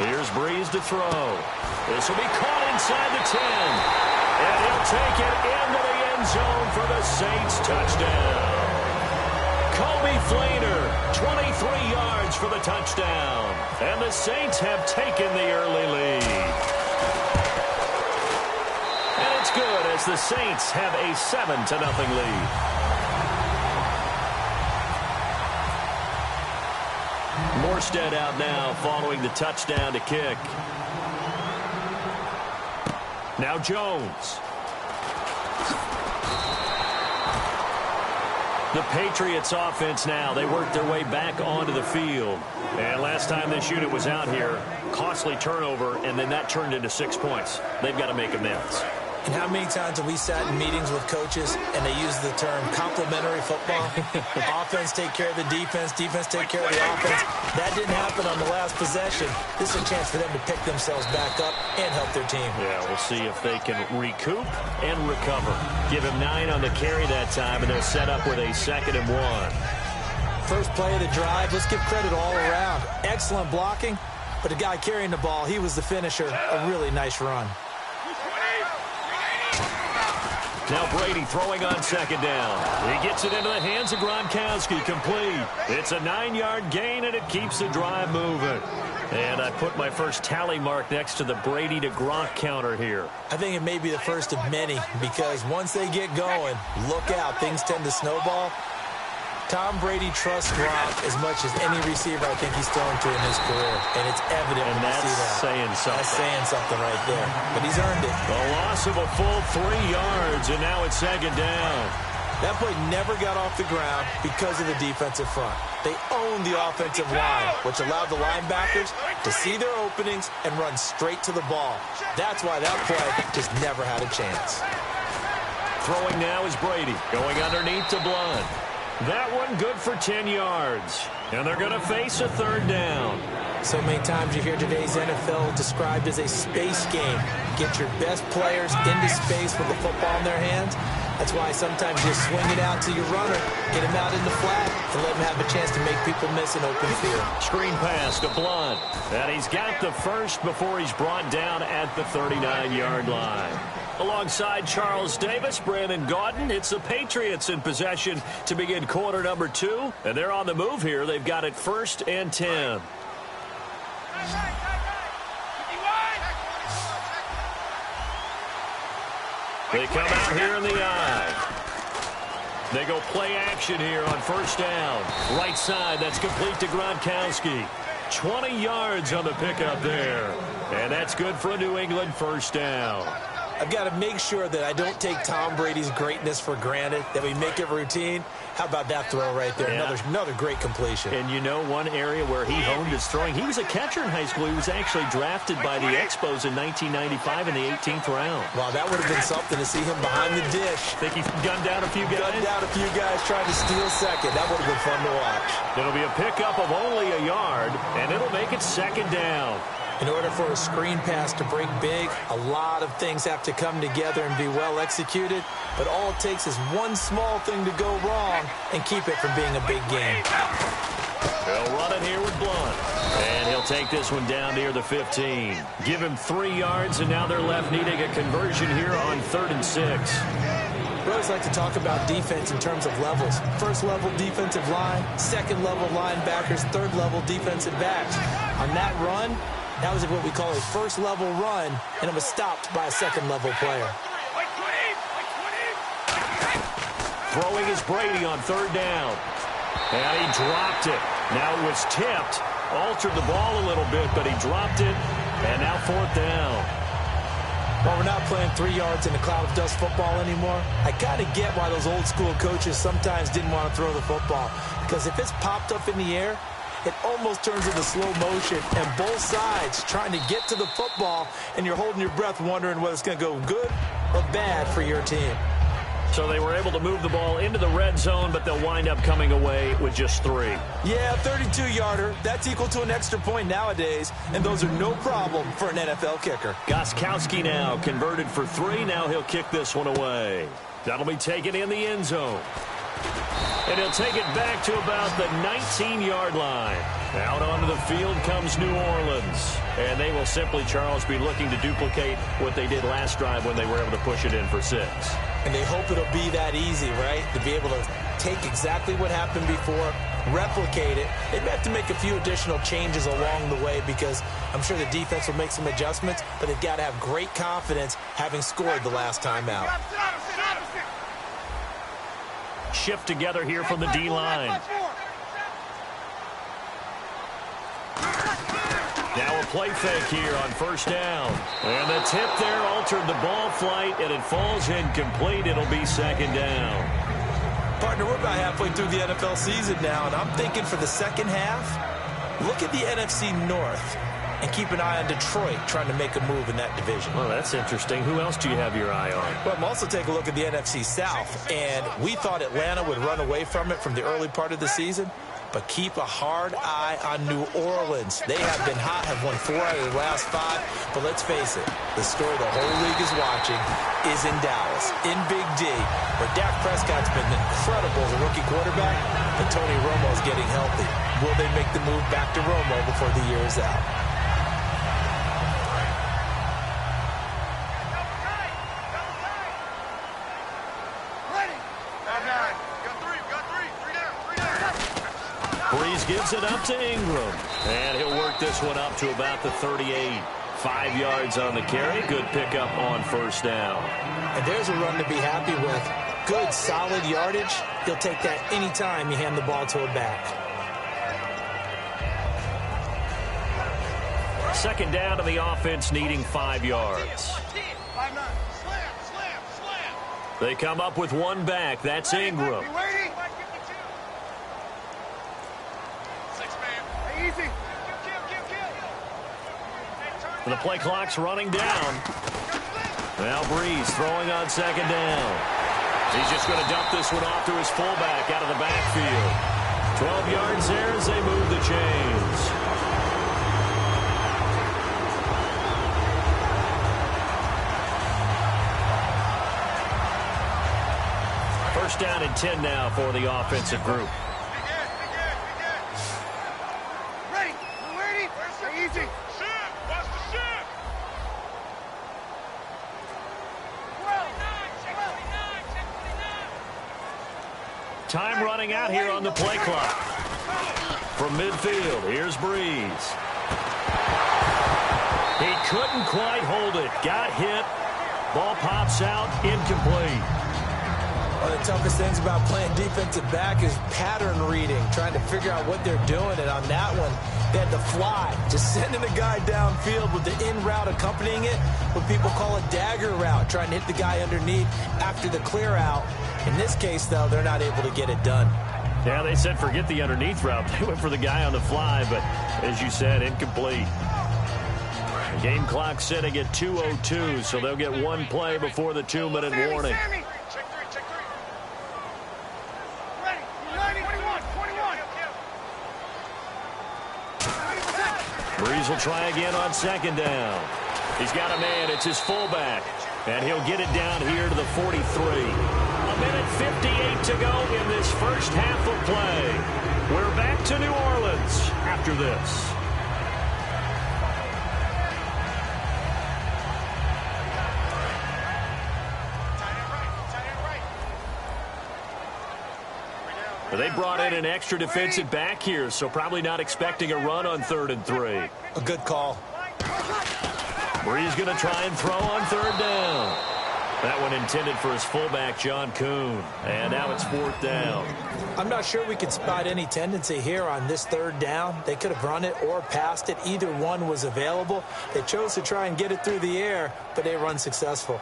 Here's Breeze to throw. This will be caught inside the 10. And he'll take it into the end zone for the Saints touchdown. Kobe Flainer, 23 yards for the touchdown. And the Saints have taken the early lead. And it's good as the Saints have a 7-0 lead. Morstead out now following the touchdown to kick. Now Jones. The Patriots offense now. They work their way back onto the field. And last time this unit was out here, costly turnover, and then that turned into 6 points. They've got to make amends. And how many times have we sat in meetings with coaches and they use the term complementary football? Offense take care of the defense, defense take care of the offense. That didn't happen on the last possession. This is a chance for them to pick themselves back up and help their team. Yeah, we'll see if they can recoup and recover. Give him 9 on the carry that time, and they'll set up with a 2nd and 1. First play of the drive, let's give credit all around. Excellent blocking, but the guy carrying the ball, he was the finisher. A really nice run. Now Brady throwing on 2nd down. He gets it into the hands of Gronkowski, complete. It's a 9-yard gain, and it keeps the drive moving. And I put my first tally mark next to the Brady to Gronk counter here. I think it may be the first of many, because once they get going, look out, things tend to snowball. Tom Brady trusts Gronk as much as any receiver I think he's thrown to in his career. And it's evident when you see that. That's saying something. That's saying something right there. But he's earned it. A loss of a full 3 yards, and now it's 2nd down. That play never got off the ground because of the defensive front. They owned the offensive line, which allowed the linebackers to see their openings and run straight to the ball. That's why that play just never had a chance. Throwing now is Brady, going underneath to Blunt. That one good for 10 yards. And they're going to face a 3rd down. So many times you hear today's NFL described as a space game. Get your best players into space with the football in their hands. That's why sometimes you swing it out to your runner, get him out in the flat, and let him have a chance to make people miss an open field. Screen pass to Blunt. And he's got the first before he's brought down at the 39-yard line. Alongside Charles Davis, Brandon Gaudin, it's the Patriots in possession to begin quarter number 2. And they're on the move here. They've got it 1st and 10. They come out here in the eye. They go play action here on 1st down. Right side, that's complete to Gronkowski. 20 yards on the pickup there. And that's good for a New England 1st down. I've got to make sure that I don't take Tom Brady's greatness for granted, that we make it routine. How about that throw right there? Yeah. Another great completion. And you know one area where he honed his throwing, he was a catcher in high school. He was actually drafted by the Expos in 1995 in the 18th round. Wow, that would have been something to see him behind the dish. Think he gunned down a few guys? Gunned down a few guys trying to steal 2nd. That would have been fun to watch. It'll be a pickup of only a yard, and it'll make it 2nd down. In order for a screen pass to break big, a lot of things have to come together and be well executed. But all it takes is one small thing to go wrong and keep it from being a big game. They'll run it here with Blunt. And he'll take this one down near the 15. Give him 3 yards, and now they're left needing a conversion here on 3rd and 6. We always like to talk about defense in terms of levels. 1st level defensive line, 2nd level linebackers, 3rd level defensive backs. On that run, that was what we call a 1st level run, and it was stopped by a 2nd level player. Throwing is Brady on 3rd down. And he dropped it. Now it was tipped. Altered the ball a little bit, but he dropped it. And now 4th down. Well, we're not playing 3 yards in a cloud of dust football anymore. I kind of get why those old school coaches sometimes didn't want to throw the football. Because if it's popped up in the air, it almost turns into slow motion, and both sides trying to get to the football, and you're holding your breath wondering whether it's going to go good or bad for your team. So they were able to move the ball into the red zone, but they'll wind up coming away with just 3. Yeah, 32-yarder. That's equal to an extra point nowadays, and those are no problem for an NFL kicker. Gostkowski now converted for 3. Now he'll kick this one away. That'll be taken in the end zone. And he'll take it back to about the 19-yard line. Out onto the field comes New Orleans. And they will simply, Charles, be looking to duplicate what they did last drive when they were able to push it in for 6. And they hope it'll be that easy, right? To be able to take exactly what happened before, replicate it. They may have to make a few additional changes along the way because I'm sure the defense will make some adjustments, but they've got to have great confidence having scored the last time out. Shift together here from the D-line. Now a play fake here on first down. And the tip there altered the ball flight, and it falls incomplete. It'll be second down. Partner, we're about halfway through the NFL season now, and I'm thinking for the second half, look at the NFC North and keep an eye on Detroit trying to make a move in that division. Well, that's interesting. Who else do you have your eye on? Well, I'm also taking a look at the NFC South, and we thought Atlanta would run away from it from the early part of the season, but keep a hard eye on New Orleans. They have been hot, have won 4 out of the last 5, but let's face it, the story the whole league is watching is in Dallas, in Big D, where Dak Prescott's been incredible as a rookie quarterback, but Tony Romo's getting healthy. Will they make the move back to Romo before the year is out? Breeze gives it up to Ingram. And he'll work this one up to about the 38. 5 yards on the carry. Good pickup on first down. And there's a run to be happy with. Good, solid yardage. He'll take that anytime you hand the ball to a back. Second down to the offense, needing 5 yards. They come up with one back. That's Ingram. The play clock's running down. Now Breeze throwing on second down. He's just going to dump this one off to his fullback out of the backfield. 12 yards there as they move the chains. First down and 10 now for the offensive group. Time running out here on the play clock. From midfield, here's Breeze. He couldn't quite hold it. Got hit. Ball pops out, incomplete. One of the toughest things about playing defensive back is pattern reading, trying to figure out what they're doing. And on that one, they had to fly, just sending the guy downfield with the in route accompanying it, what people call a dagger route, trying to hit the guy underneath after the clear out. In this case, though, they're not able to get it done. Yeah, they said forget the underneath route. They went for the guy on the fly, but as you said, incomplete. The game clock sitting at 2:02, so they'll get one play before the 2-minute warning. Breeze will try again on second down. He's got a man. It's his fullback. And he'll get it down here to the 43. A minute 58 to go in this first half of play. We're back to New Orleans after this. They brought in an extra defensive back here, so probably not expecting a run on 3rd and 3. A good call. Breeze going to try and throw on 3rd down. That one intended for his fullback, John Kuhn. And now it's 4th down. I'm not sure we could spot any tendency here on this 3rd down. They could have run it or passed it. Either one was available. They chose to try and get it through the air, but they were unsuccessful.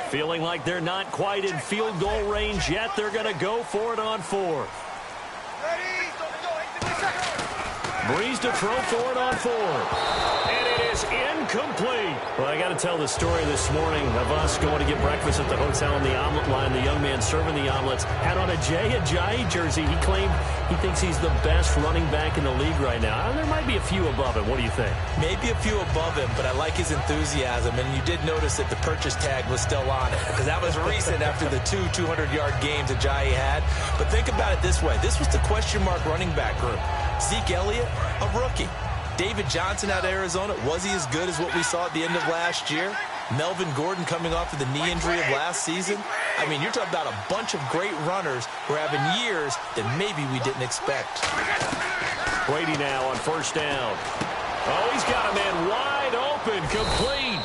Feeling like they're not quite in field goal range yet. They're going to go for it on 4th. Breeze to throw for it on 4. And it is incomplete. Well, I got to tell the story this morning of us going to get breakfast at the hotel on the omelet line. The young man serving the omelets had on a Jay Ajayi jersey. He claimed he thinks he's the best running back in the league right now. There might be a few above him. What do you think? Maybe a few above him, but I like his enthusiasm. And you did notice that the purchase tag was still on it, because that was recent after the 200-yard games Ajayi had. But think about it this way. This was the question mark running back group. Zeke Elliott, a rookie. David Johnson out of Arizona, was he as good as what we saw at the end of last year? Melvin Gordon coming off of the knee injury of last season. I mean, you're talking about a bunch of great runners who are having years that maybe we didn't expect. Brady now on first down. Oh, he's got a man wide open, complete.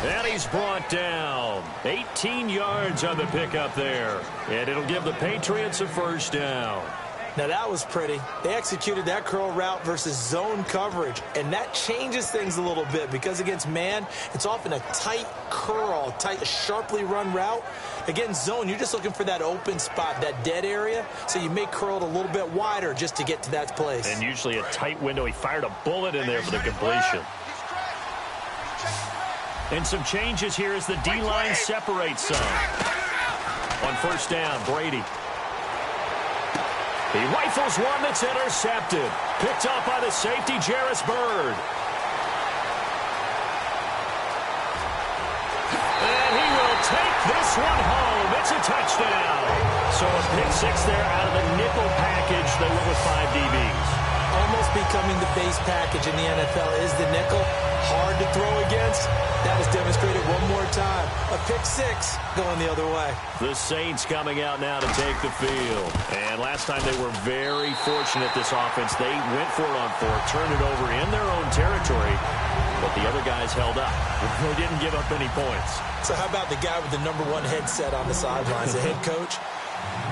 And he's brought down. 18 yards on the pickup there. And it'll give the Patriots a first down. Now, that was pretty. They executed that curl route versus zone coverage, and that changes things a little bit because against man, it's often a tight curl, tight, sharply run route. Against zone, you're just looking for that open spot, that dead area, so you may curl it a little bit wider just to get to that place. And usually a tight window. He fired a bullet in there for the completion. And some changes here as the D-line separates some. On first down, Brady. He rifles one that's intercepted. Picked up by the safety, Jarris Byrd. And he will take this one home. It's a touchdown. So a pick six there out of the nickel package. They went with 5 DBs. Almost becoming the base package in the NFL is the nickel. Hard to throw against. That was demonstrated one more time. A pick six going the other way. The Saints coming out now to take the field. And last time they were very fortunate, this offense. They went for it on 4, turned it over in their own territory, but the other guys held up. They didn't give up any points. So how about the guy with the #1 headset on the sidelines, the head coach?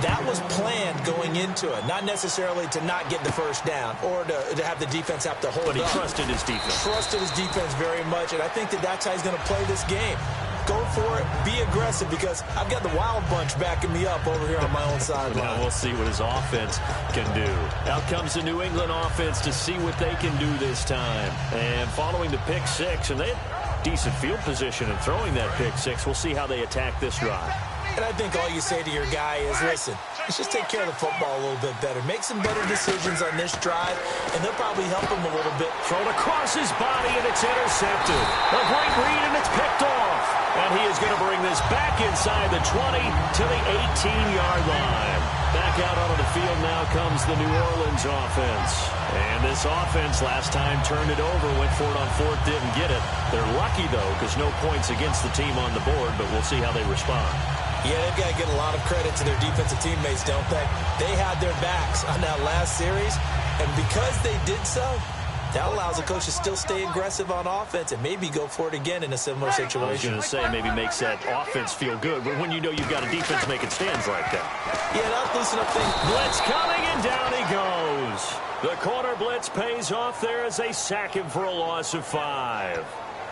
That was planned going into it, not necessarily to not get the first down or to have the defense have to hold up. But he trusted his defense. Trusted his defense very much, and I think that that's how he's going to play this game. Go for it, be aggressive, because I've got the wild bunch backing me up over here on my own sideline. Now we'll see what his offense can do. Out comes the New England offense to see what they can do this time. And following the pick six, and they had decent field position in throwing that pick six, we'll see how they attack this drive. And I think all you say to your guy is, listen, let's just take care of the football a little bit better. Make some better decisions on this drive, and they'll probably help him a little bit. Thrown across his body, and it's intercepted. A great read, and it's picked off. And he is going to bring this back inside the 20 to the 18-yard line. Back out onto the field now comes the New Orleans offense. And this offense last time turned it over, went for it on 4th, didn't get it. They're lucky, though, because no points against the team on the board, but we'll see how they respond. Yeah, they've got to get a lot of credit to their defensive teammates, don't they? They had their backs on that last series, and because they did so, that allows the coach to still stay aggressive on offense and maybe go for it again in a similar situation. I was going to say, maybe makes that offense feel good, but when you know you've got a defense making stands like that. Yeah, not loosen up things. Blitz coming, and down he goes. The corner blitz pays off there as they sack him for a loss of 5.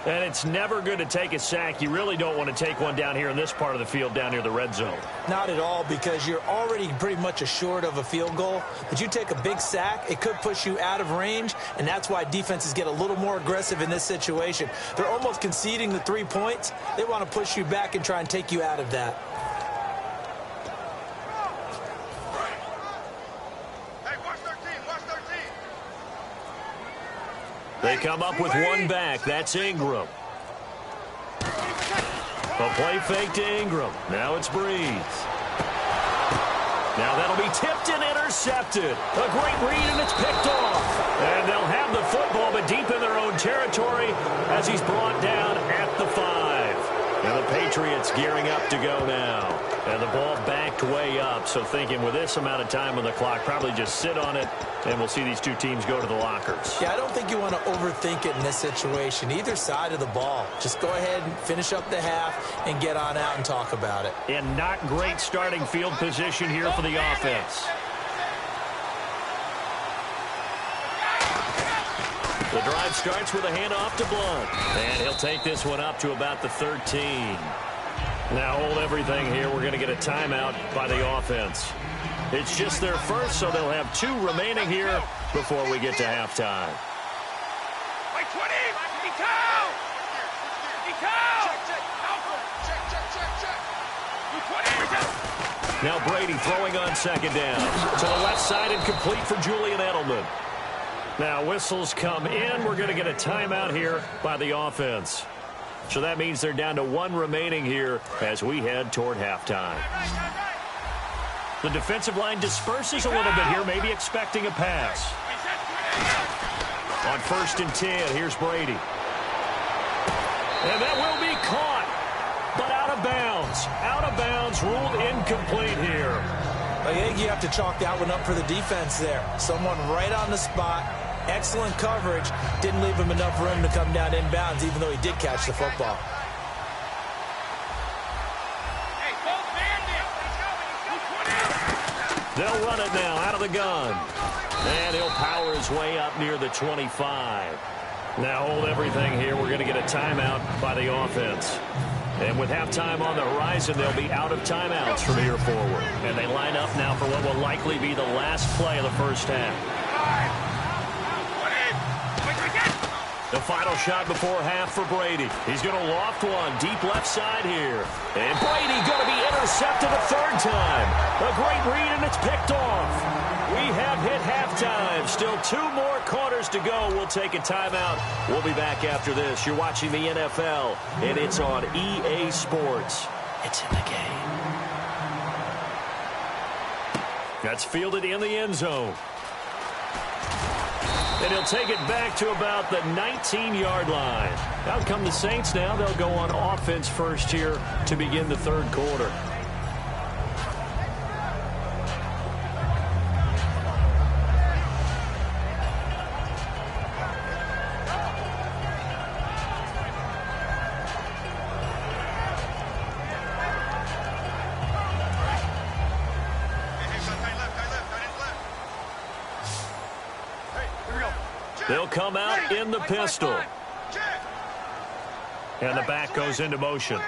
And it's never good to take a sack. You really don't want to take one down here in this part of the field, down near the red zone. Not at all, because you're already pretty much assured of a field goal. But you take a big sack, it could push you out of range, and that's why defenses get a little more aggressive in this situation. They're almost conceding the 3 points. They want to push you back and try and take you out of that. They come up with one back. That's Ingram. A play fake to Ingram. Now it's Breeze. Now that'll be tipped and intercepted. A great read, and it's picked off. And they'll have the football, but deep in their own territory as he's brought down at the 5. And the Patriots gearing up to go now. And the ball backed way up, so thinking with this amount of time on the clock, probably just sit on it, and we'll see these two teams go to the lockers. Yeah, I don't think you want to overthink it in this situation. Either side of the ball. Just go ahead and finish up the half and get on out and talk about it. And not great starting field position here for the offense. The drive starts with a handoff to Blunt. And he'll take this one up to about the 13. Now hold everything here. We're going to get a timeout by the offense. It's just their first, so they'll have 2 remaining here before we get to halftime. Now Brady throwing on second down. To the left side and complete for Julian Edelman. Now whistles come in. We're going to get a timeout here by the offense. So that means they're down to 1 remaining here as we head toward halftime. The defensive line disperses a little bit here, maybe expecting a pass. On 1st and 10, here's Brady. And that will be caught, but out of bounds. Out of bounds, ruled incomplete here. I think you have to chalk that one up for the defense there. Someone right on the spot. Excellent coverage. Didn't leave him enough room to come down inbounds, even though he did catch the football. They'll run it now out of the gun. And he'll power his way up near the 25. Now hold everything here. We're going to get a timeout by the offense. And with halftime on the horizon, they'll be out of timeouts from here forward. And they line up now for what will likely be the last play of the first half. The final shot before half for Brady. He's going to loft one deep left side here. And Brady going to be intercepted a 3rd time. A great read, and it's picked off. We have hit halftime. Still 2 more quarters to go. We'll take a timeout. We'll be back after this. You're watching the NFL, and it's on EA Sports. It's in the game. That's fielded in the end zone. And he'll take it back to about the 19-yard line. Out come the Saints now. They'll go on offense first here to begin the 3rd quarter. They'll come out in the pistol. And the back goes into motion.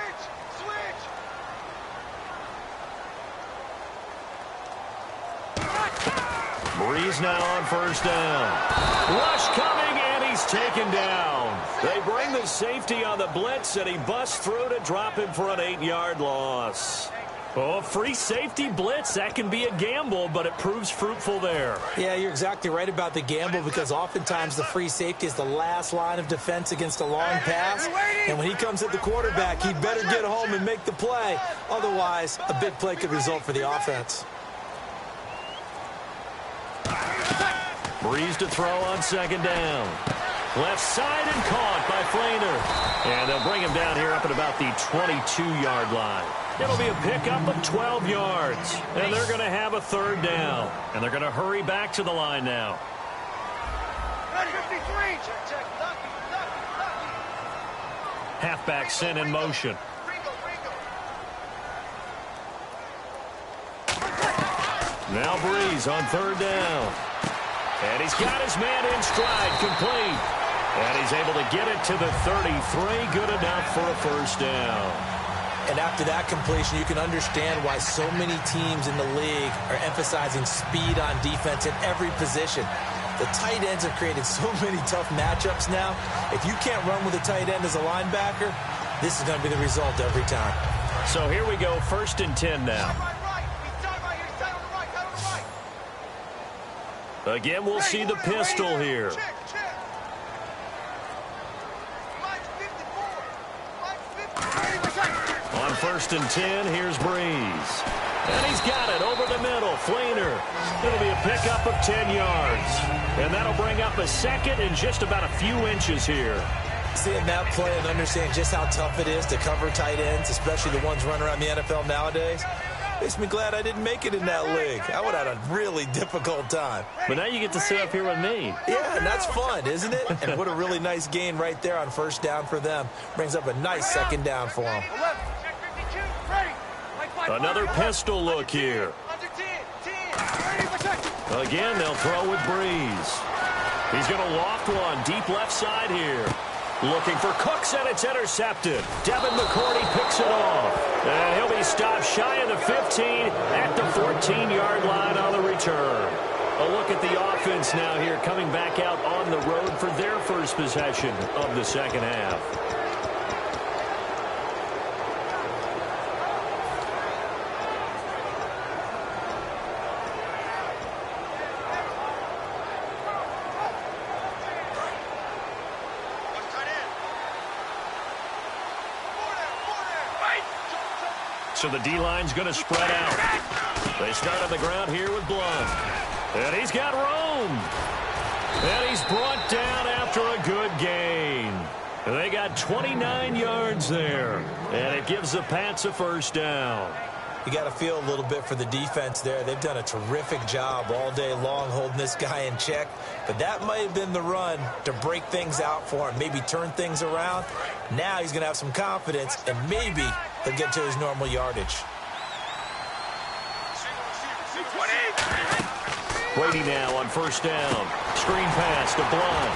Breeze now on 1st down. Rush coming, and he's taken down. They bring the safety on the blitz, and he busts through to drop him for an 8-yard loss. Oh, free safety blitz, that can be a gamble, but it proves fruitful there. Yeah, you're exactly right about the gamble, because oftentimes the free safety is the last line of defense against a long pass. And when he comes at the quarterback, he better get home and make the play. Otherwise, a big play could result for the offense. Breeze to throw on 2nd down. Left side and caught by Flainer. And they'll bring him down here up at about the 22-yard line. It'll be a pickup of 12 yards. And they're going to have a 3rd down. And they're going to hurry back to the line now. Halfback sent in motion. Now Breeze on 3rd down. And he's got his man in stride, complete. And he's able to get it to the 33, good enough for a 1st down. And after that completion, you can understand why so many teams in the league are emphasizing speed on defense at every position. The tight ends have created so many tough matchups now. If you can't run with a tight end as a linebacker, this is going to be the result every time. So here we go, 1st and 10 now. Again, we'll see the pistol here. On 1st and 10, here's Breeze. And he's got it over the middle. Flainer. It'll be a pickup of 10 yards. And that'll bring up a 2nd and just about a few inches here. Seeing that play and understanding just how tough it is to cover tight ends, especially the ones running around the NFL nowadays, makes me glad I didn't make it in that league. I would have had a really difficult time. But now you get to sit up here with me. Yeah, and that's fun, isn't it? And what a really nice gain right there on 1st down for them. Brings up a nice 2nd down for them. Another pistol look here. Again, they'll throw with Breeze. He's going to loft one deep left side here. Looking for Cooks, and it's intercepted. Devin McCourty picks it off. And he'll be stopped shy of the 15 at the 14-yard line on the return. A look at the offense now here, coming back out on the road for their first possession of the second half. So the D-line's going to spread out. They start on the ground here with Blunt. And he's got room. And he's brought down after a good gain. They got 29 yards there. And it gives the Pats a first down. You got to feel a little bit for the defense there. They've done a terrific job all day long holding this guy in check. But that might have been the run to break things out for him, maybe turn things around. Now he's going to have some confidence, and maybe he'll get to his normal yardage. Brady now on first down. Screen pass to Blunt.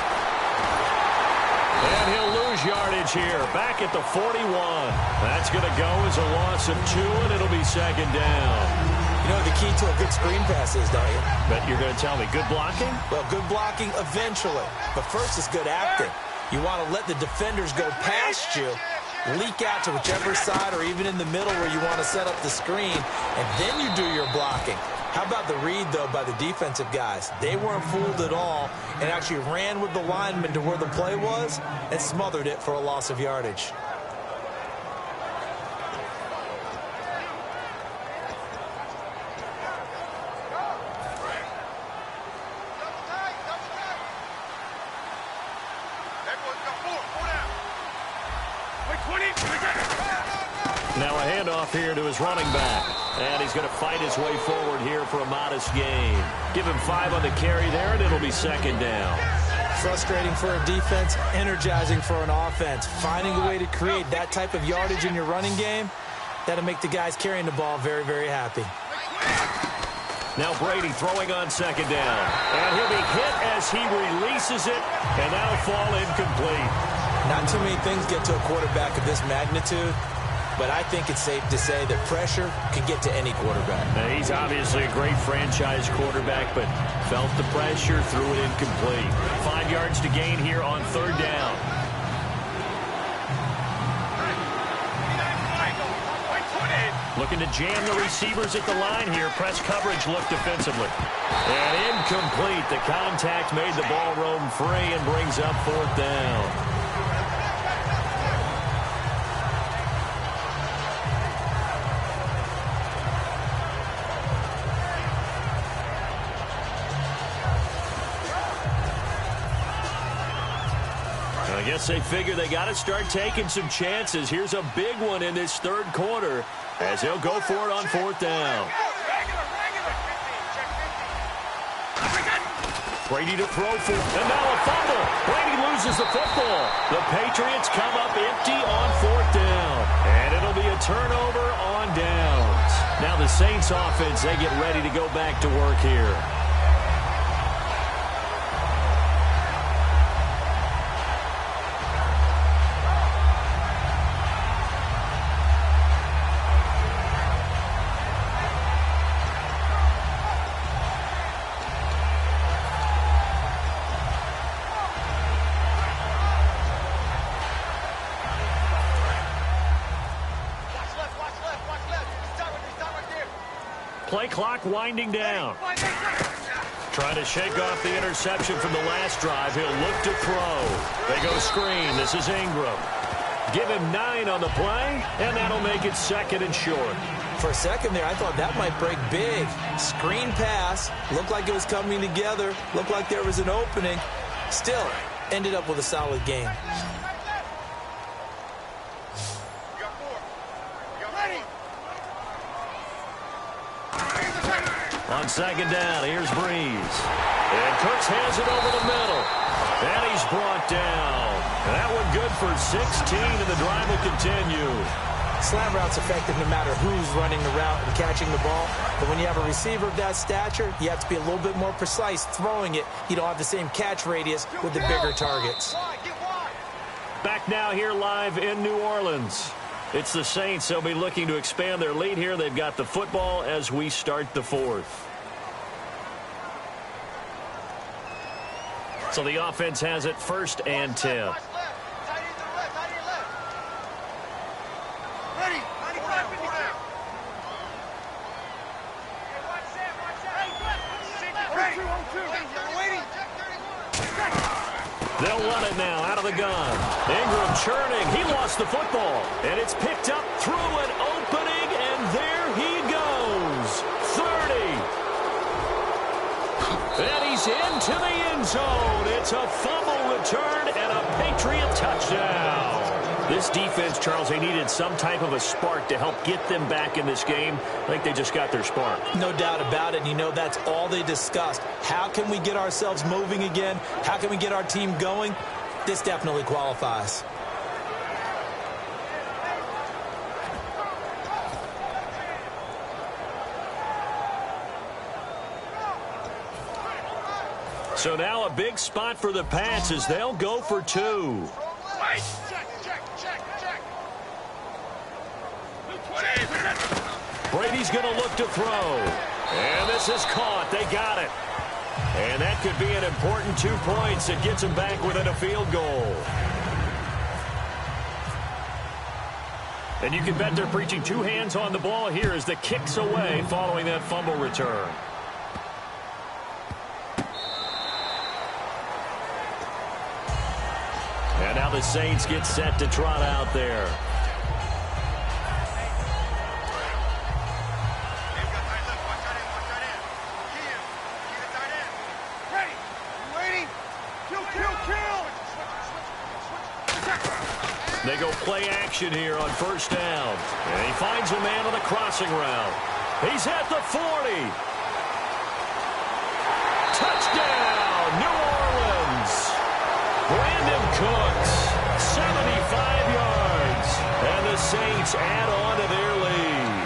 And he'll lose yardage here. Back at the 41. That's going to go as a loss of 2, and it'll be second down. You know what the key to a good screen pass is, don't you? Bet you're going to tell me good blocking? Well, good blocking eventually. But first is good acting. You want to let the defenders go past you, leak out to whichever side or even in the middle where you want to set up the screen, and then you do your blocking. How about the read, though, by the defensive guys? They weren't fooled at all and actually ran with the lineman to where the play was and smothered it for a loss of yardage. Now a handoff here to his running back. And he's going to fight his way forward here for a modest gain. Give him 5 on the carry there, and it'll be second down. Frustrating for a defense, energizing for an offense. Finding a way to create that type of yardage in your running game, that'll make the guys carrying the ball very, very happy. Now Brady throwing on second down. And he'll be hit as he releases it, and that'll fall incomplete. Not too many things get to a quarterback of this magnitude, but I think it's safe to say that pressure can get to any quarterback. Now, he's obviously a great franchise quarterback, but felt the pressure, threw it incomplete. 5 yards to gain here on third down. Looking to jam the receivers at the line here. Press coverage look defensively. And incomplete. The contact made the ball roam free and brings up fourth down. I guess they figure they got to start taking some chances. Here's a big one in this third quarter as he'll go for it on fourth down. Brady to throw for, and now a fumble. Brady loses the football. The Patriots come up empty on fourth down, and it'll be a turnover on downs. Now the Saints offense, they get ready to go back to work here. Play clock winding down. Trying to shake off the interception from the last drive. He'll look to throw. They go screen. This is Ingram. Give him 9 on the play, and that'll make it second and short. For a second there, I thought that might break big. Screen pass. Looked like it was coming together. Looked like there was an opening. Still, ended up with a solid game. On second down, here's Breeze. And Cooks hands it over the middle. And he's brought down. And that one good for 16, and the drive will continue. Slant route's effective no matter who's running the route and catching the ball. But when you have a receiver of that stature, you have to be a little bit more precise throwing it. You don't have the same catch radius with the bigger targets. Back now here live in New Orleans. It's the Saints. They'll be looking to expand their lead here. They've got the football as we start the fourth. So the offense has it 1st and 10. They'll run it now out of the gun. Ingram churning. He lost the football. And it's picked up through an opening, and there he goes. 30. And he's into the end zone. It's a fumble return and a Patriot touchdown. This defense, Charles, they needed some type of a spark to help get them back in this game. I think they just got their spark. No doubt about it. And you know, that's all they discussed. How can we get ourselves moving again? How can we get our team going? This definitely qualifies. So now a big spot for the Pats as they'll go for 2. Brady's going to look to throw. And this is caught. They got it. And that could be an important 2 points. It gets them back within a field goal. And you can bet they're preaching 2 hands on the ball here as the kick's away following that fumble return. And now the Saints get set to trot out there. They go play action here on 1st down. And he finds a man on the crossing route. He's at the 40. Touchdown, New Orleans. Brandon Cooks, 75 yards. And the Saints add on to their lead.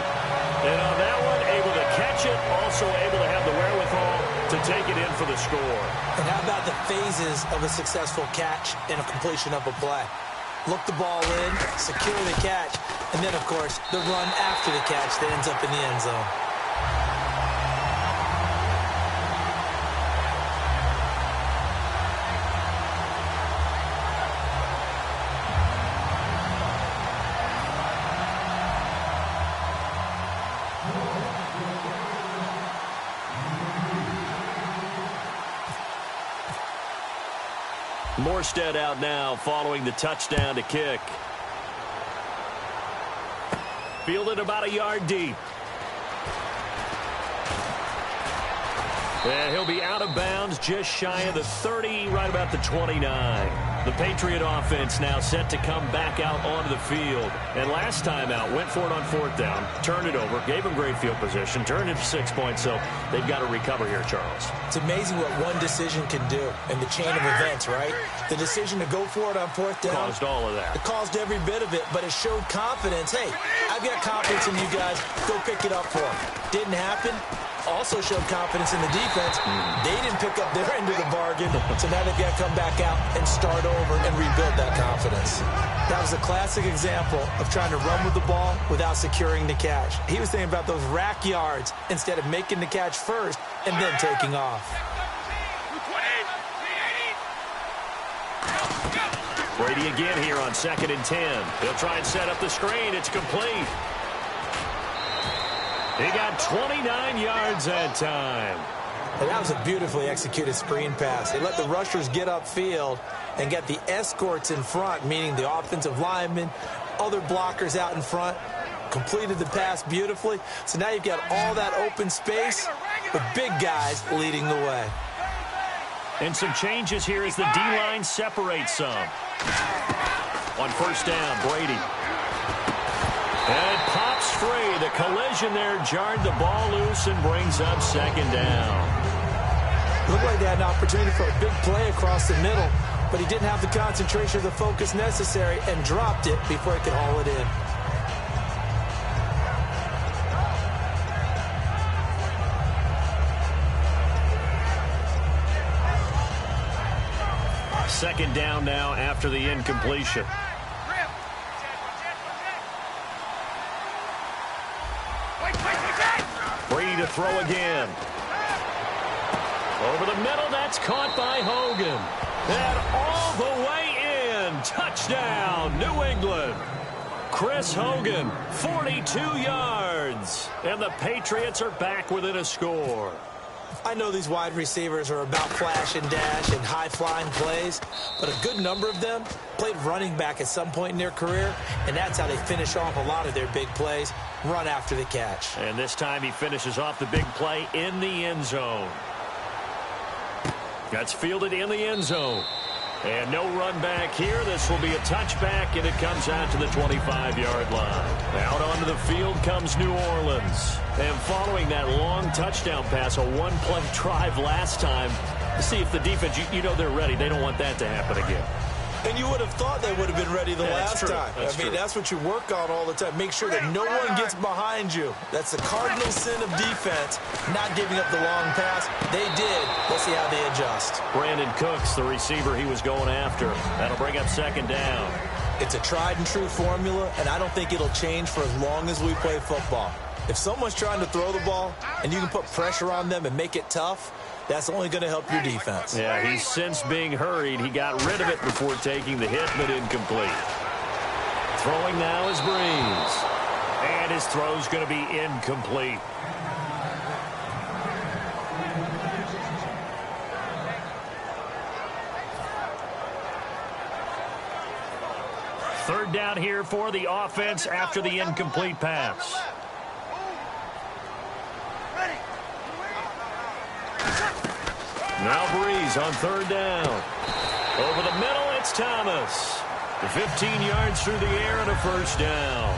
And on that one, able to catch it, also able to have the wherewithal to take it in for the score. And how about the phases of a successful catch and a completion of a play? Look the ball in, secure the catch, and then, of course, the run after the catch that ends up in the end zone. Morstead out now following the touchdown to kick. Fielded about a yard deep. And he'll be out of bounds just shy of the 30, right about the 29. The Patriot offense now set to come back out onto the field. And last time out, went for it on 4th down, turned it over, gave them great field position, turned it to 6 points, so they've got to recover here, Charles. It's amazing what one decision can do in the chain of events, right? The decision to go for it on 4th down. Caused all of that. It caused every bit of it, but it showed confidence. Hey, I've got confidence in you guys. Go pick it up for them. Didn't happen. Also showed confidence in the defense. They didn't pick up their end of the bargain, so now they've got to come back out and start over and rebuild that confidence. That was a classic example of trying to run with the ball without securing the catch. He was thinking about those rack yards instead of making the catch first and then taking off. Brady again here on 2nd and 10. He'll try and set up the screen. It's complete. He got 29 yards that time. And that was a beautifully executed screen pass. They let the rushers get upfield and get the escorts in front, meaning the offensive linemen, other blockers out in front, completed the pass beautifully. So now you've got all that open space with big guys leading the way. And some changes here as the D-line separates some. On 1st down, Brady. And it pops free. The collision there jarred the ball loose and brings up 2nd down. Looked like they had an opportunity for a big play across the middle, but he didn't have the concentration or the focus necessary and dropped it before he could haul it in. second down now after the incompletion. Free to throw again. Over the middle, that's caught by Hogan. And all the way in. Touchdown, New England. Chris Hogan, 42 yards. And the Patriots are back within a score. I know these wide receivers are about flash and dash and high-flying plays, but a good number of them played running back at some point in their career, and that's how they finish off a lot of their big plays, run after the catch. And this time he finishes off the big play in the end zone. That's fielded in the end zone. And no run back here. This will be a touchback, and it comes out to the 25-yard line. Out onto the field comes New Orleans. And following that long touchdown pass, a one-play drive last time, to see if the defense, you know they're ready. They don't want that to happen again. And you would have thought they would have been ready the last time. I mean, that's what you work on all the time. Make sure that no one gets behind you. That's the cardinal sin of defense, not giving up the long pass. They did. Let's see how they adjust. Brandon Cooks, the receiver he was going after. That'll bring up second down. It's a tried-and-true formula, and I don't think it'll change for as long as we play football. If someone's trying to throw the ball and you can put pressure on them and make it tough, that's only going to help your defense. Yeah, he's since being hurried. He got rid of it before taking the hit, but incomplete. Throwing now is Breeze. And his throw's going to be incomplete. Third down here for the offense after the incomplete pass. Now Breeze on third down. Over the middle, it's Thomas. 15 yards through the air and a first down.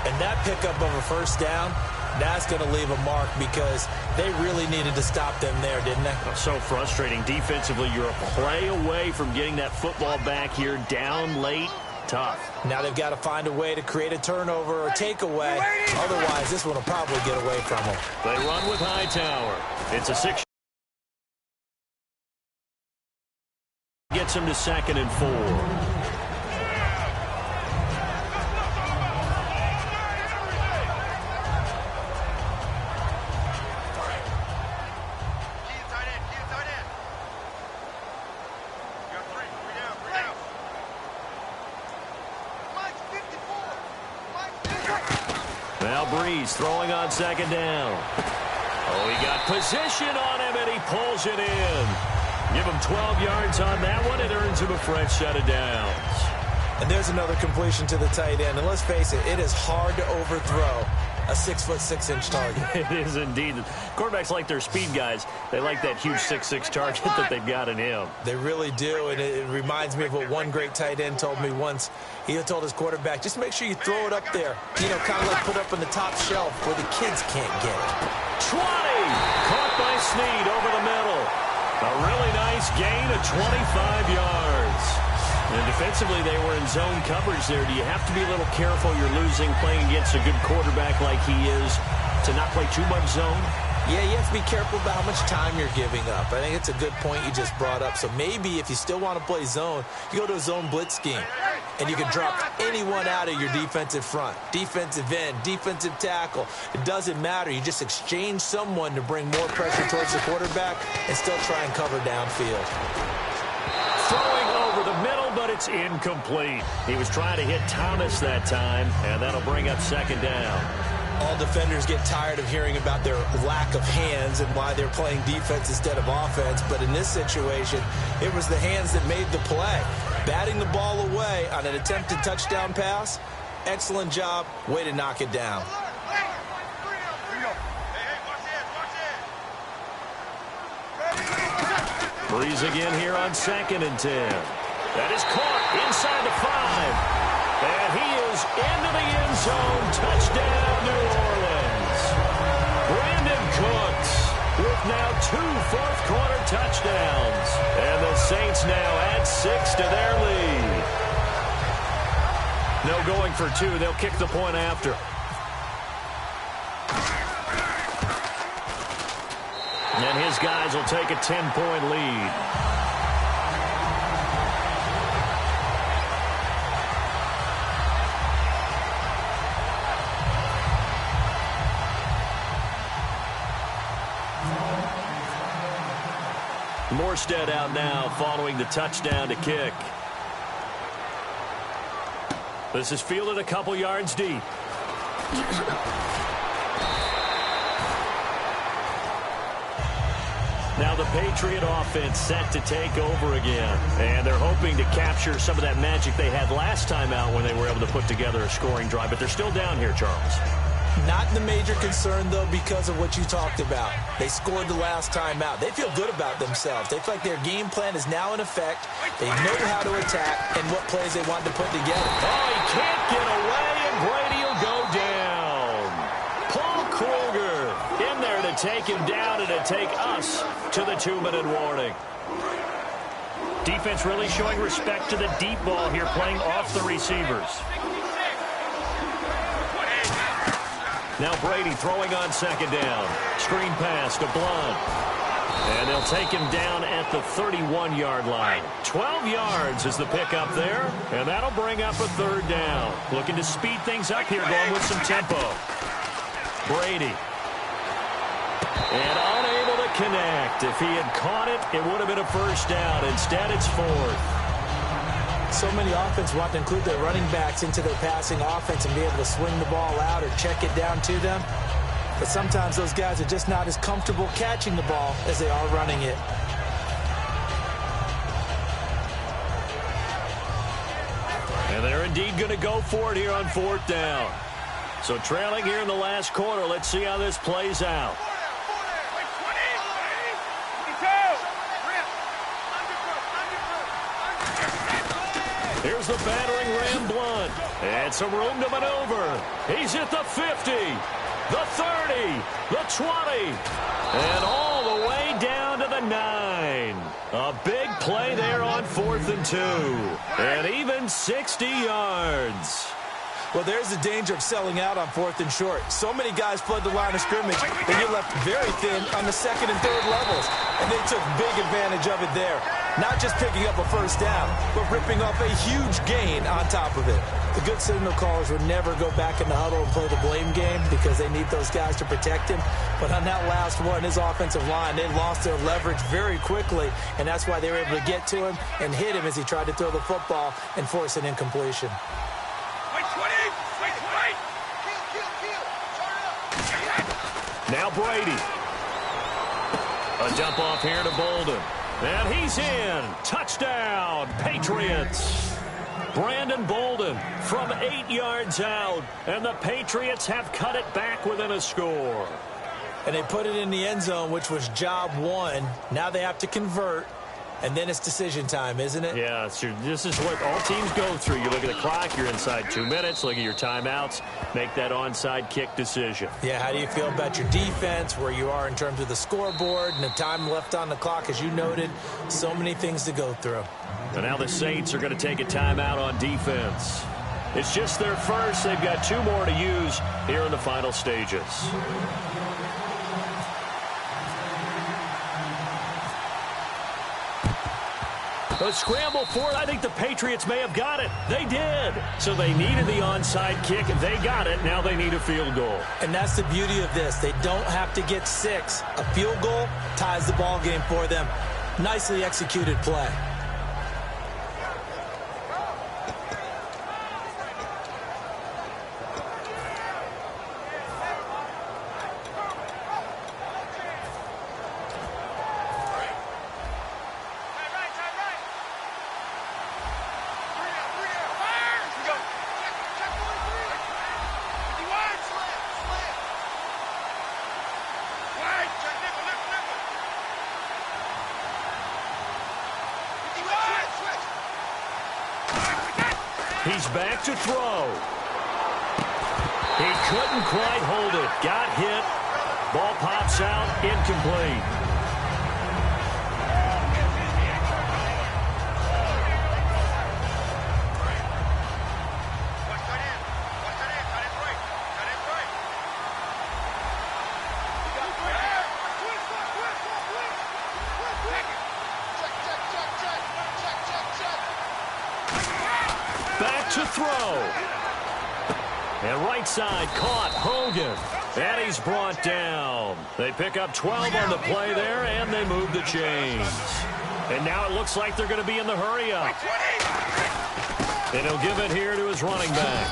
And that pickup of a first down, that's going to leave a mark because they really needed to stop them there, didn't they? So frustrating. Defensively, you're a play away from getting that football back here down late. Tough. Now they've got to find a way to create a turnover or takeaway. Otherwise, this one will probably get away from them. They run with Hightower. It's a 6. Gets him to 2nd and 4. Now Breeze throwing on second down. Oh, he got position on him, and he pulls it in. Give him 12 yards on that one. It earns him a fresh set of downs. And there's another completion to the tight end. And let's face it, it is hard to overthrow a 6'6" target. It is indeed. Quarterbacks like their speed guys. They like that huge 6'6" target that they've got in him. They really do, and it reminds me of what one great tight end told me once. He told his quarterback, just make sure you throw it up there. You know, kind of like put up on the top shelf where the kids can't get it. 20! Caught by Snead over the middle. A really nice gain of 25 yards. And defensively, they were in zone coverage there. Do you have to be a little careful? You're losing playing against a good quarterback like he is to not play too much zone? Yeah, you have to be careful about how much time you're giving up. I think it's a good point you just brought up. So maybe if you still want to play zone, you go to a zone blitz scheme. And you can drop anyone out of your defensive front. Defensive end, defensive tackle. It doesn't matter. You just exchange someone to bring more pressure towards the quarterback and still try and cover downfield. Throwing over the middle, but it's incomplete. He was trying to hit Thomas that time, and that'll bring up second down. All defenders get tired of hearing about their lack of hands and why they're playing defense instead of offense. But in this situation, it was the hands that made the play. Batting the ball away on an attempted touchdown pass. Excellent job. Way to knock it down. Breeze again here on 2nd and 10. That is caught inside the 5. And he is into the end zone. Touchdown, New Orleans. Brandon Cooks with now 2 fourth-quarter touchdowns. And the Saints now add 6 to their lead. No going for 2. They'll kick the point after. And his guys will take a 10-point lead. Morstead out now following the touchdown to kick. This is fielded a couple yards deep. Now the Patriot offense set to take over again. And they're hoping to capture some of that magic they had last time out when they were able to put together a scoring drive. But they're still down here, Charles. Not the major concern, though, because of what you talked about. They scored the last time out. They feel good about themselves. They feel like their game plan is now in effect. They know how to attack and what plays they want to put together. Oh, he can't get away, and Brady will go down. Paul Kruger in there to take him down and to take us to the 2-minute warning. Defense really showing respect to the deep ball here, playing off the receivers. Now Brady throwing on second down. Screen pass to Blunt. And they'll take him down at the 31-yard line. 12 yards is the pickup there. And that'll bring up a third down. Looking to speed things up here, going with some tempo. Brady. And unable to connect. If he had caught it, it would have been a first down. Instead, it's fourth. So many offenses want to include their running backs into their passing offense and be able to swing the ball out or check it down to them. But sometimes those guys are just not as comfortable catching the ball as they are running it. And they're indeed going to go for it here on fourth down. So trailing here in the last quarter, let's see how this plays out. Here's the battering ram Blunt. And some room to maneuver. He's at the 50, the 30, the 20, and all the way down to the 9. A big play there on 4th and 2. And even 60 yards. Well, there's the danger of selling out on 4th and short. So many guys flood the line of scrimmage that you're left very thin on the 2nd and 3rd levels. And they took big advantage of it there. Not just picking up a first down, but ripping off a huge gain on top of it. The good signal callers would never go back in the huddle and play the blame game because they need those guys to protect him. But on that last one, his offensive line, they lost their leverage very quickly, and that's why they were able to get to him and hit him as he tried to throw the football and force an incompletion. Now Brady. A dump off here to Bolden. And he's in. Touchdown, Patriots. Brandon Bolden from 8 yards out. And the Patriots have cut it back within a score. And they put it in the end zone, which was job one. Now they have to convert. And then it's decision time, isn't it? Yeah, this is what all teams go through. You look at the clock, you're inside 2 minutes, look at your timeouts, make that onside kick decision. Yeah, how do you feel about your defense, where you are in terms of the scoreboard and the time left on the clock, as you noted? So many things to go through. And now the Saints are going to take a timeout on defense. It's just their first. They've got 2 more to use here in the final stages. A scramble for it. I think the Patriots may have got it. They did. So they needed the onside kick. They got it. Now they need a field goal. And that's the beauty of this. They don't have to get 6. A field goal ties the ball game for them. Nicely executed play. He's back to throw. He couldn't quite hold it. Got hit. Ball pops out. Incomplete. To throw. And right side caught Hogan. And he's brought down. They pick up 12 on the play there, and they move the chains. And now it looks like they're going to be in the hurry-up. And he'll give it here to his running back.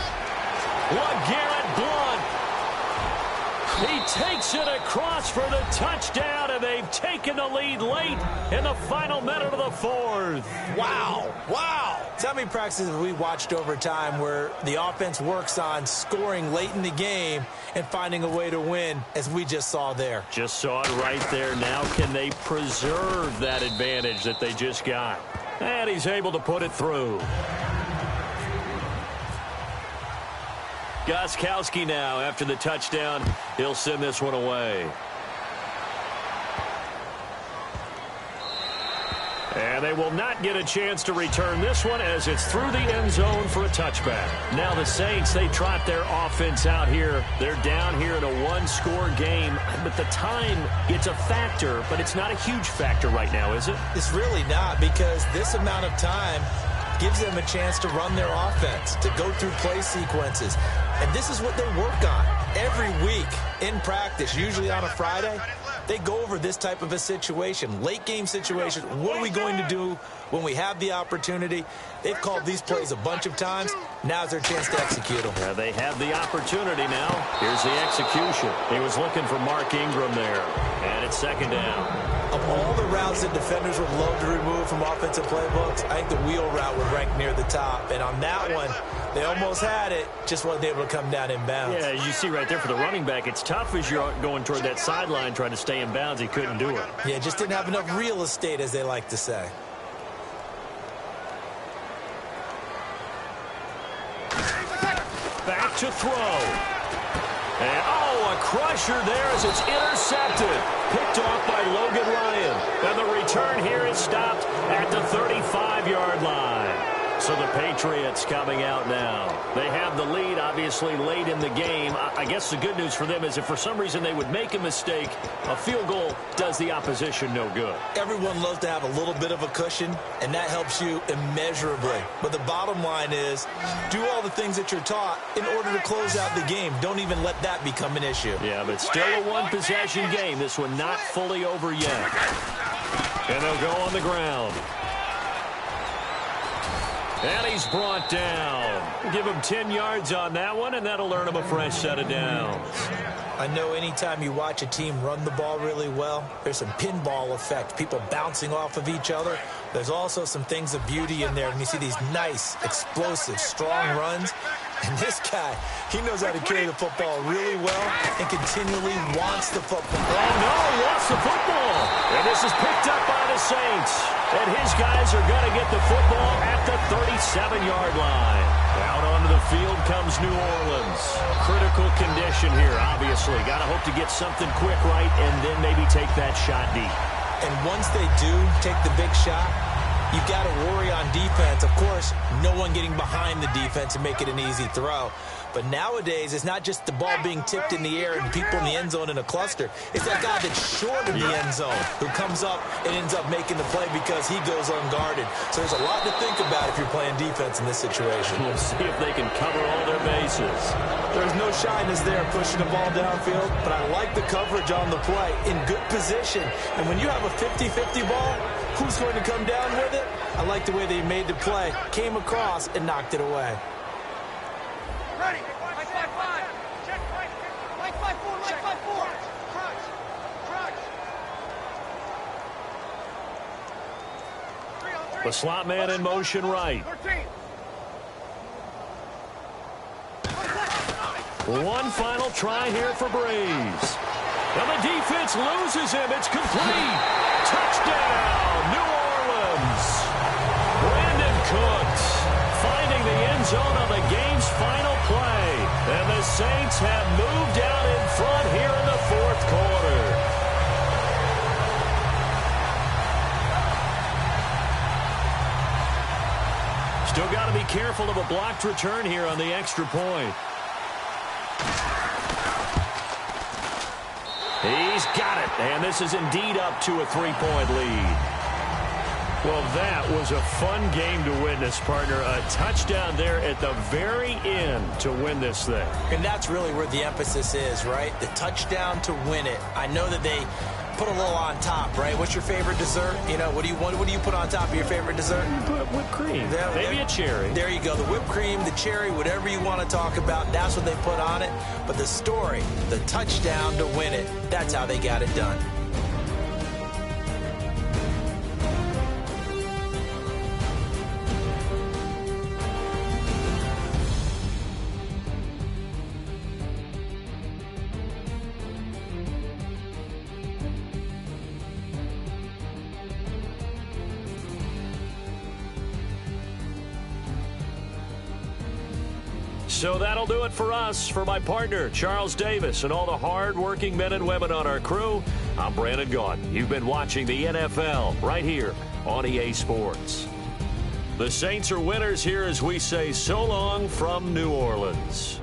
LeGarrette Blount. He takes it across for the touchdown, and they've taken the lead late in the final minute of the fourth. Wow. Wow. So how many practices have we watched over time where the offense works on scoring late in the game and finding a way to win, as we just saw there? Just saw it right there. Now can they preserve that advantage that they just got? And he's able to put it through. Gostkowski now, after the touchdown, he'll send this one away. And they will not get a chance to return this one as it's through the end zone for a touchback. Now the Saints, they trot their offense out here. They're down here in a one-score game. But the time, it's a factor, but it's not a huge factor right now, is it? It's really not, because this amount of time gives them a chance to run their offense, to go through play sequences. And this is what they work on every week in practice, usually on a Friday. They go over this type of a situation, late game situation. What are we going to do when we have the opportunity? They've called these plays a bunch of times. Now's their chance to execute them. Yeah, they have the opportunity now. Here's the execution. He was looking for Mark Ingram there. And it's second down. Of all the routes that defenders would love to remove from offensive playbooks, I think the wheel route would rank near the top. And on that one, they almost had it, just wasn't able to come down in bounds. Yeah, you see right there for the running back, it's tough as you're going toward that sideline trying to stay in bounds. He couldn't do it. Yeah, just didn't have enough real estate, as they like to say. Back to throw. And, oh, a crusher there as it's intercepted. Picked off by Logan Ryan. And the return here is stopped at the 35-yard line. So the Patriots coming out now. They have the lead, obviously, late in the game. I guess the good news for them is if for some reason they would make a mistake, a field goal does the opposition no good. Everyone loves to have a little bit of a cushion, and that helps you immeasurably. But the bottom line is, do all the things that you're taught in order to close out the game. Don't even let that become an issue. Yeah, but still a one-possession game. This one not fully over yet. And they'll go on the ground. And he's brought down. Give him 10 yards on that one, and that'll earn him a fresh set of downs. I know anytime you watch a team run the ball really well, there's some pinball effect, people bouncing off of each other. There's also some things of beauty in there, and you see these nice, explosive, strong runs. And this guy, he knows how to carry the football really well and continually wants the football. Oh, no, wants the football. And this is picked up by the Saints. And his guys are going to get the football at the 37-yard line. Out onto the field comes New Orleans. Critical condition here, obviously. Got to hope to get something quick right and then maybe take that shot deep. And once they do take the big shot, you've got to worry on defense. Of course, no one getting behind the defense and make it an easy throw. But nowadays, it's not just the ball being tipped in the air and people in the end zone in a cluster. It's that guy that's short of the end zone who comes up and ends up making the play because he goes unguarded. So there's a lot to think about if you're playing defense in this situation. We'll see if they can cover all their bases. There's no shyness there pushing the ball downfield, but I like the coverage on the play in good position. And when you have a 50-50 ball, who's going to come down with it? I like the way they made the play, came across, and knocked it away. Ready. Mike 5-5. Check. Mike 5-4. Mike 5-4. Crutch. The slot man in motion right. 13. One final try here for Breeze. And the defense loses him. It's complete. Touchdown, New Orleans. Brandon Cooks finding the end zone on the game's final play. And the Saints have moved out in front here in the fourth quarter. Still got to be careful of a blocked return here on the extra point. He's got it, and this is indeed up to a 3-point lead. Well, that was a fun game to witness, partner. A touchdown there at the very end to win this thing. And that's really where the emphasis is, right? The touchdown to win it. I know that they put a little on top, right? What's your favorite dessert? You know, what do you put on top of your favorite dessert? Put whipped cream. Maybe a cherry. There you go. The whipped cream, the cherry, whatever you want to talk about, that's what they put on it. But the story, the touchdown to win it, that's how they got it done. So that'll do it for us. For my partner, Charles Davis, and all the hard-working men and women on our crew, I'm Brandon Gaudin. You've been watching the NFL right here on EA Sports. The Saints are winners here as we say so long from New Orleans.